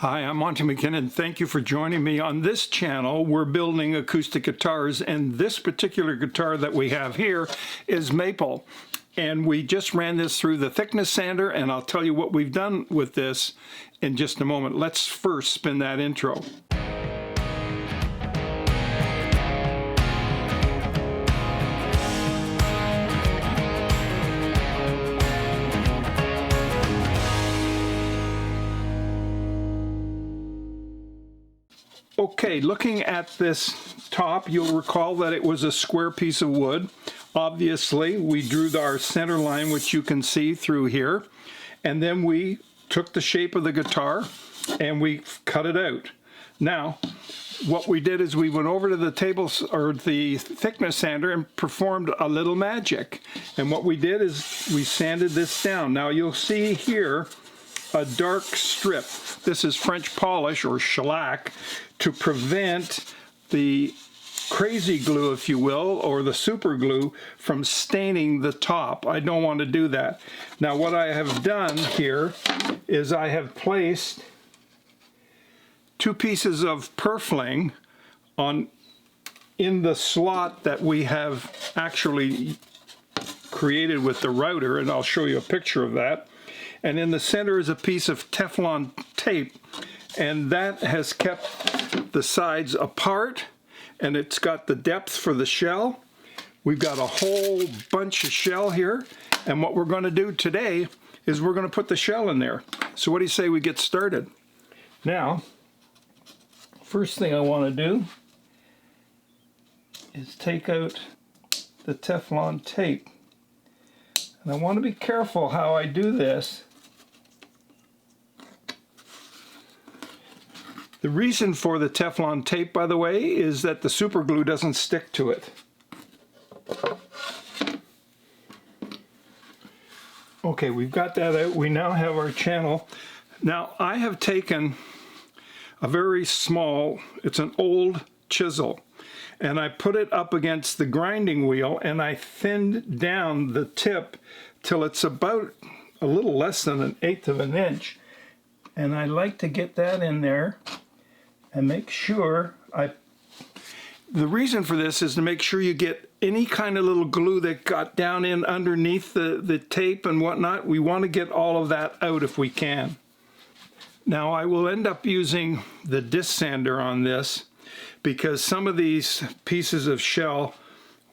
Hi, I'm Monty McKinnon. Thank you for joining me. On this channel, we're building acoustic guitars, and this particular guitar that we have here is maple. And we just ran this through the thickness sander, and I'll tell you what we've done with this in just a moment. Let's first spin that intro. Okay, looking at this top, you'll recall that it was a square piece of wood. Obviously, we drew our center line, which you can see through here, and then we took the shape of the guitar and we cut it out. Now, what we did is we went over to the table or the thickness sander and performed a little magic. And what we did is we sanded this down. Now you'll see here a dark strip. This is French polish or shellac to prevent the crazy glue, if you will, or the super glue from staining the top. I don't want to do that. Now what I have done here is I have placed two pieces of purfling in the slot that we have actually created with the router, and I'll show you a picture of that. And in the center is a piece of Teflon tape, and that has kept the sides apart, and it's got the depth for the shell. We've got a whole bunch of shell here, and what we're going to do today is we're going to put the shell in there. So what do you say we get started? Now, first thing I want to do is take out the Teflon tape. And I want to be careful how I do this. The reason for the Teflon tape, by the way, is that the super glue doesn't stick to it. Okay, we've got that out. We now have our channel. Now, I have taken a very small, it's an old chisel, and I put it up against the grinding wheel, and I thinned down the tip till it's about a little less than 1/8 of an inch. And I like to get that in there and make sure the reason for this is to make sure you get any kind of little glue that got down in underneath the tape and whatnot. We want to get all of that out if we can. Now I will end up using the disc sander on this because some of these pieces of shell,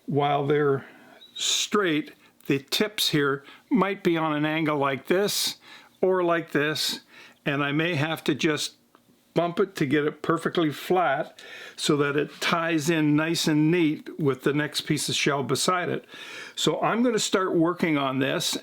while they're straight, the tips here might be on an angle like this or like this, and I may have to just bump it to get it perfectly flat so that it ties in nice and neat with the next piece of shell beside it. So I'm going to start working on this.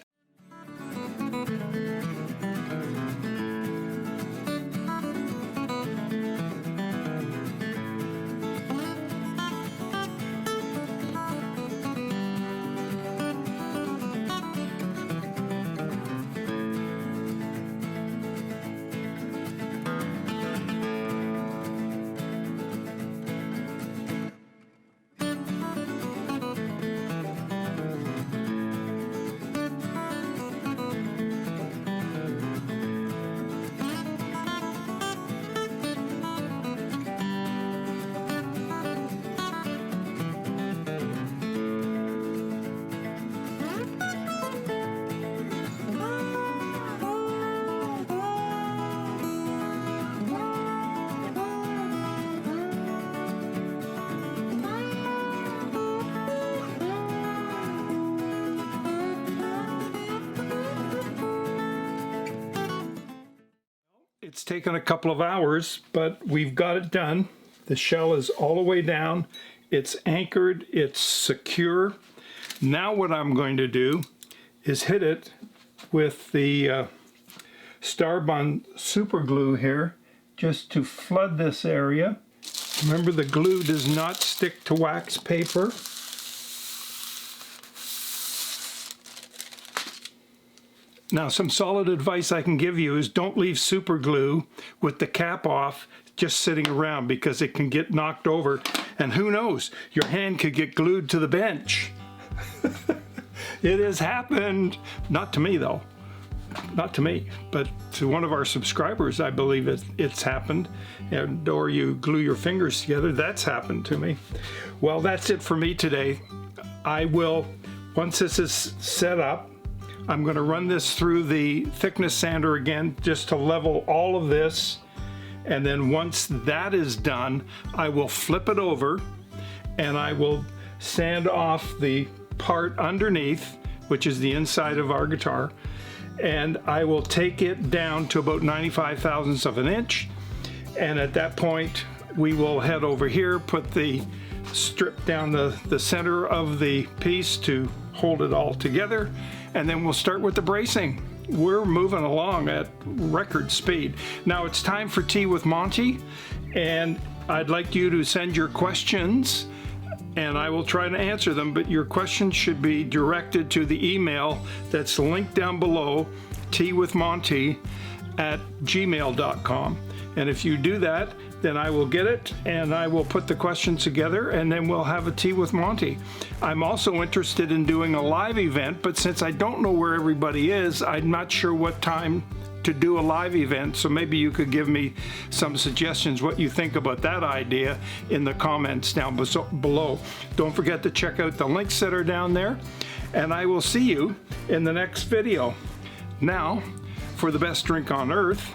It's taken a couple of hours, but we've got it done. The shell is all the way down. It's anchored, it's secure. Now what I'm going to do is hit it with the Starbond super glue here, just to flood this area. Remember, the glue does not stick to wax paper. Now, some solid advice I can give you is don't leave super glue with the cap off just sitting around, because it can get knocked over, and who knows, your hand could get glued to the bench. It has happened. Not to me, though. not to me, but to one of our subscribers, I believe it's happened. And, or you glue your fingers together, that's happened to me. Well, that's it for me today. I will, once this is set up, I'm going to run this through the thickness sander again just to level all of this. And then once that is done, I will flip it over and I will sand off the part underneath, which is the inside of our guitar. And I will take it down to about 95 thousandths of an inch. And at that point, we will head over here, put the strip down the center of the piece to hold it all together. And then we'll start with the bracing. We're moving along at record speed. Now it's time for Tea with Monty, and I'd like you to send your questions and I will try to answer them, but your questions should be directed to the email that's linked down below, teawithmonty@gmail.com. And if you do that, then I will get it and I will put the questions together and then we'll have a Tea with Monty. I'm also interested in doing a live event, but since I don't know where everybody is, I'm not sure what time to do a live event, so maybe you could give me some suggestions what you think about that idea in the comments down below. Don't forget to check out the links that are down there, and I will see you in the next video. Now, for the best drink on earth.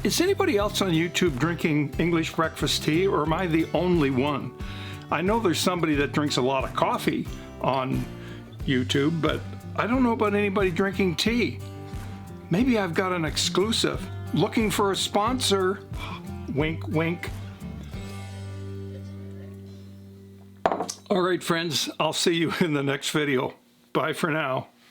Is anybody else on YouTube drinking English breakfast tea, or am I the only one? I know there's somebody that drinks a lot of coffee on YouTube, but I don't know about anybody drinking tea. Maybe I've got an exclusive. Looking for a sponsor. Wink, wink. All right, friends, I'll see you in the next video. Bye for now.